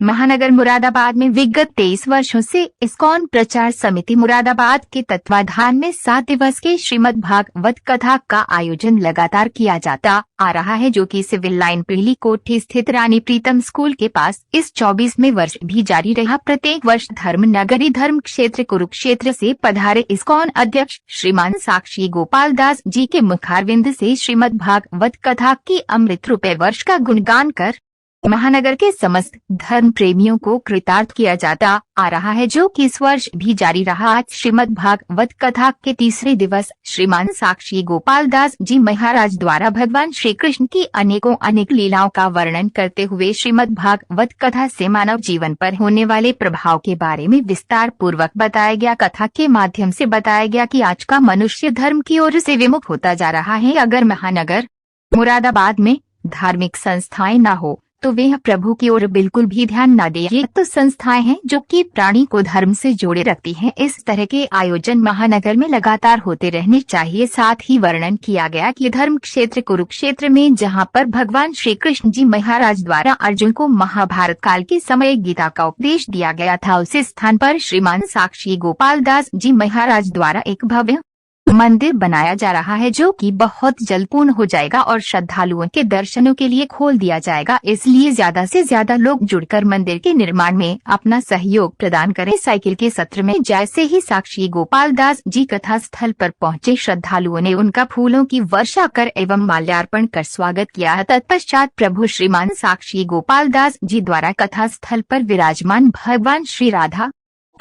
महानगर मुरादाबाद में विगत 23 वर्षों से इस्कॉन प्रचार समिति मुरादाबाद के तत्वाधान में 7 दिवस के श्रीमद् भागवत कथा का आयोजन लगातार किया जाता आ रहा है, जो कि सिविल लाइन पीली कोठी स्थित रानी प्रीतम स्कूल के पास इस 24वें वर्ष भी जारी रहा। प्रत्येक वर्ष धर्म नगरी धर्म क्षेत्र कुरुक्षेत्र से पधारे इस्कॉन अध्यक्ष श्रीमान साक्षी गोपाल दास जी के मुखारविंद से श्रीमद् भागवत कथा की अमृत रूपे वर्ष का गुणगान कर महानगर के समस्त धर्म प्रेमियों को कृतार्थ किया जाता आ रहा है, जो कि इस वर्ष भी जारी रहा। आज श्रीमद् भागवत कथा के तीसरे दिवस श्रीमान साक्षी गोपाल दास जी महाराज द्वारा भगवान श्री कृष्ण की अनेक लीलाओं का वर्णन करते हुए श्रीमद् भागवत कथा से मानव जीवन पर होने वाले प्रभाव के बारे में विस्तार पूर्वक बताया गया। कथा के माध्यम से बताया गया कि आज का मनुष्य धर्म की ओर से विमुख होता जा रहा है। अगर महानगर मुरादाबाद में धार्मिक संस्थाएं न हो तो वे प्रभु की ओर बिल्कुल भी ध्यान न दे। ये तो संस्थाएं हैं जो कि प्राणी को धर्म से जोड़े रखती हैं। इस तरह के आयोजन महानगर में लगातार होते रहने चाहिए। साथ ही वर्णन किया गया कि धर्म क्षेत्र कुरुक्षेत्र में जहां पर भगवान श्री कृष्ण जी महाराज द्वारा अर्जुन को महाभारत काल के समय गीता का उपदेश दिया गया था, उसी स्थान पर श्रीमान साक्षी गोपाल दास जी महाराज द्वारा एक भव्य मंदिर बनाया जा रहा है, जो कि बहुत जल्द पूर्ण हो जाएगा और श्रद्धालुओं के दर्शनों के लिए खोल दिया जाएगा। इसलिए ज्यादा से ज्यादा लोग जुड़कर मंदिर के निर्माण में अपना सहयोग प्रदान करें। साइकिल के सत्र में जैसे ही साक्षी गोपाल दास जी कथा स्थल पर पहुंचे, श्रद्धालुओं ने उनका फूलों की वर्षा कर एवं माल्यार्पण कर स्वागत किया। तत्पश्चात प्रभु श्रीमान साक्षी गोपाल दास जी द्वारा कथा स्थल पर विराजमान भगवान श्री राधा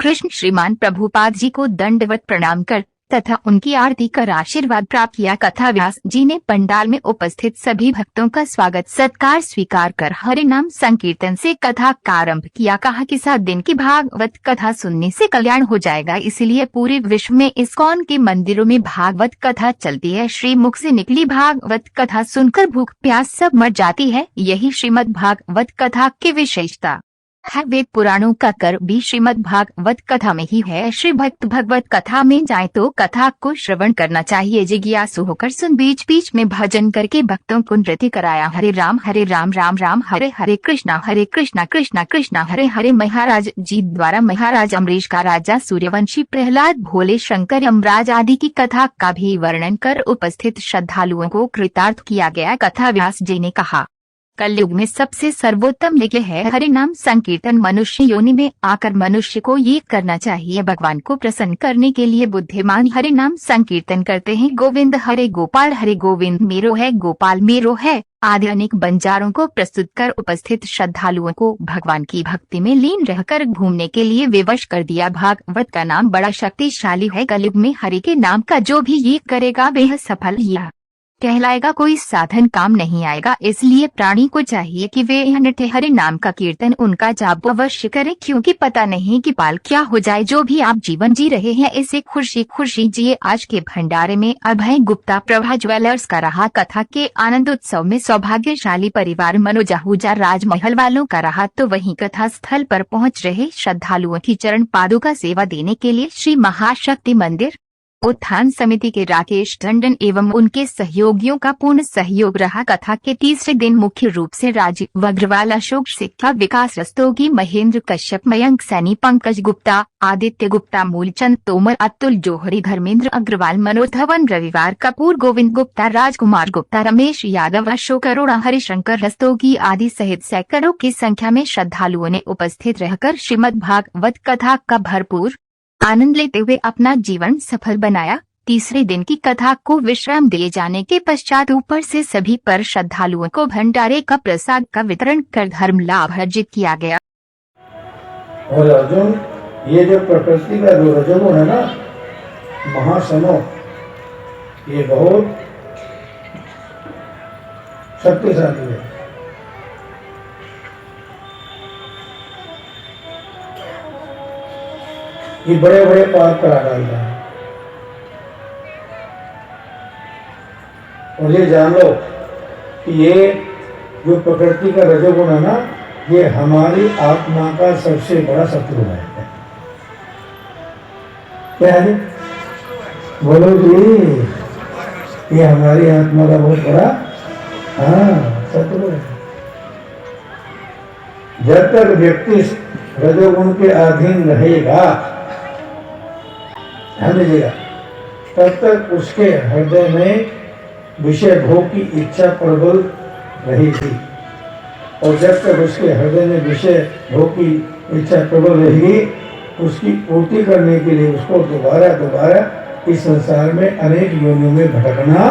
कृष्ण श्रीमान प्रभुपाद जी को दंडवत प्रणाम कर तथा उनकी आरती कर आशीर्वाद प्राप्त किया। कथा व्यास जी ने पंडाल में उपस्थित सभी भक्तों का स्वागत सत्कार स्वीकार कर हरि नाम संकीर्तन से कथा का आरंभ किया। कहा कि 7 दिन की भागवत कथा सुनने से कल्याण हो जाएगा, इसलिए पूरे विश्व में इस्कॉन के मंदिरों में भागवत कथा चलती है। श्री मुख से निकली भागवत कथा सुनकर भूख प्यास सब मर जाती है। यही श्रीमद् भागवत कथा की विशेषता है। वेद पुराणों का कर भी श्रीमद् भागवत कथा में ही है। श्री भक्त भगवत कथा में जाए तो कथा को श्रवण करना चाहिए, जिज्ञासु होकर सुन। बीच बीच में भजन करके भक्तों को नृत्य कराया। हरे राम राम राम हरे हरे कृष्णा कृष्णा कृष्णा हरे हरे। महाराज जी द्वारा महाराज अम्बरीश का राजा सूर्यवंशी प्रहलाद भोले शंकर यमराज आदि की कथा का भी वर्णन कर उपस्थित श्रद्धालुओं को कृतार्थ किया गया। कथा व्यास जी ने कहा, कलयुग में सबसे सर्वोत्तम यज्ञ है हरि नाम संकीर्तन। मनुष्य योनि में आकर मनुष्य को ये करना चाहिए। भगवान को प्रसन्न करने के लिए बुद्धिमान हरि नाम संकीर्तन करते हैं। गोविंद हरे गोविंद मेरो है, गोपाल मेरो है आदि अनेक बंजारों को प्रस्तुत कर उपस्थित श्रद्धालुओं को भगवान की भक्ति में लीन रहकर घूमने के लिए विवश कर दिया। भागवत का नाम बड़ा शक्तिशाली है। कलयुग में हरि के नाम का जो भी ये करेगा वह सफल ही कहलाएगा, कोई साधन काम नहीं आएगा। इसलिए प्राणी को चाहिए कि वे नित्य हरि नाम का कीर्तन उनका जाप अवश्य करें, क्योंकि पता नहीं कि पाल क्या हो जाए। जो भी आप जीवन जी रहे हैं इसे खुशी जिए। आज के भंडारे में अभय गुप्ता प्रभा ज्वेलर्स का रहा। कथा के आनंद उत्सव में सौभाग्यशाली परिवार मनोज आहूजा राजमहल वालों का रहा, तो वहीं कथा स्थल पर पहुँच रहे श्रद्धालुओं की चरण पादुका सेवा देने के लिए श्री महाशक्ति मंदिर उत्थान समिति के राकेश टंडन एवं उनके सहयोगियों का पूर्ण सहयोग रहा। कथा के तीसरे दिन मुख्य रूप से राजीव अग्रवाल, अशोक सिक्का, विकास रस्तोगी, महेंद्र कश्यप, मयंक सैनी, पंकज गुप्ता, आदित्य गुप्ता, मूलचंद तोमर, अतुल जौहरी, धर्मेंद्र अग्रवाल, मनोज धवन, रविवार कपूर, गोविंद गुप्ता, राजकुमार गुप्ता, रमेश यादव, अशोक अरोड़ा, हरिशंकर रस्तोगी आदि सहित सैकड़ों की संख्या में श्रद्धालुओं ने उपस्थित रहकर श्रीमद् भागवत कथा का भरपूर आनंद लेते हुए अपना जीवन सफल बनाया। तीसरे दिन की कथा को विश्राम दिए जाने के पश्चात ऊपर से सभी पर श्रद्धालुओं को भंडारे का प्रसाद का वितरण कर धर्म लाभ अर्जित किया गया। और अर्जुन, ये जो प्रकृति का जो रजोगुण है ना, महासनो, ये बहुत शक्तिशाली है। ये बड़े बड़े पाप करा डालता है। और ये जान लो कि ये जो प्रकृति का रजोगुण है ना, ये हमारी आत्मा का सबसे बड़ा शत्रु है। क्या है? बोलो जी, ये हमारी आत्मा का बहुत बड़ा शत्रु है। जब तक व्यक्ति रजोगुण के अधीन रहेगा, ध्यान दीजिएगा, तब तक उसके हृदय में विषय भोग की इच्छा प्रबल रहेगी, और जब तक उसके हृदय में विषय भोग की इच्छा प्रबल रहेगी, उसकी पूर्ति करने के लिए उसको दोबारा दोबारा इस संसार में अनेक योनियों में भटकना